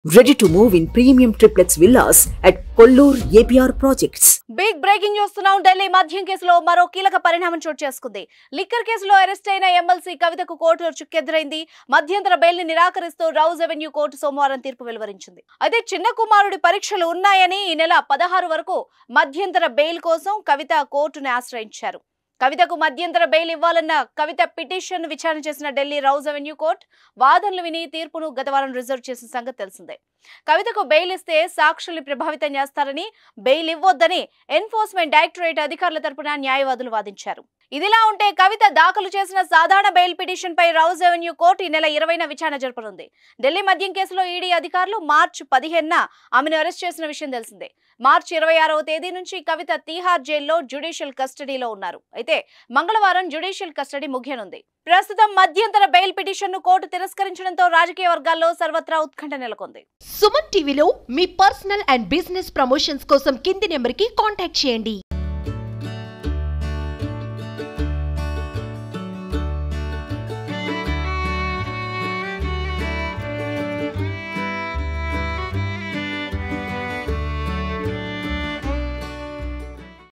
Ready to move in premium triplex villas at Kollur APR Projects. Big breaking చూస్తున్నాం. ఢిల్లీ మద్యం కేసులో మరో కీలక పరిణామం చోటు చేసుకుంది. లిక్కర్ కేసులో అరెస్ట్ అయిన ఎమ్మెల్సీ కవితకు కోర్టులో చుక్కెదురైంది. మధ్యంతర బెయిల్ ని నిరాకరిస్తూ రౌజ్ అవెన్యూ కోర్టు సోమవారం తీర్పు వెలువరించింది. అయితే చిన్న కుమారుడి పరీక్షలు ఉన్నాయని ఈ నెల 16 వరకు మధ్యంతర బెయిల్ కోసం కవిత కోర్టును ఆశ్రయించారు. కవితకు మధ్యంతర బెయిల్ ఇవ్వాలన్న కవిత పిటిషన్ విచారణ చేసిన ఢిల్లీ రౌజ్ అవెన్యూ కోర్టు వాదనలు విని తీర్పును గతవారం రిజర్వ్ చేసిన సంగతి తెలిసిందే. కవితకు బెయిల్ ఇస్తే సాక్షుల్ని ప్రభావితం చేస్తారని, బెయిల్ ఇవ్వొద్దని ఎన్ఫోర్స్మెంట్ డైరెక్టరేట్ అధికారుల తరపున న్యాయవాదులు వాదించారు. ఇదిలా ఉంటే కవిత దాఖలు చేసిన సాధారణ బెయిల్ పిటిషన్ పై రౌజ్ అవెన్యూ కోర్టు ఈ నెల 20న విచారణ జరపనుంది. ఢిల్లీ మద్యం కేసులో ఈడీ అధికారులు మార్చి 15న ఆమెను అరెస్ట్ చేసిన విషయం తెలిసిందే. మార్చి 26వ తేదీ నుంచి కవిత తీహార్ జైల్లో జ్యుడిషియల్ కస్టడీలో ఉన్నారు. అయితే మంగళవారం జ్యుడిషియల్ కస్టడీ ముగియనుంది. ప్రస్తుతం మధ్యంతర బెయిల్ పిటిషన్ ను కోర్టు తిరస్కరించడంతో రాజకీయ వర్గాల్లో సర్వత్రా ఉత్కంఠ నెలకొంది. సుమన్ టీవీలో మీ పర్సనల్ అండ్ బిజినెస్ ప్రమోషన్స్ కోసం కింది నెంబర్కి కాంటాక్ట్ చేయండి.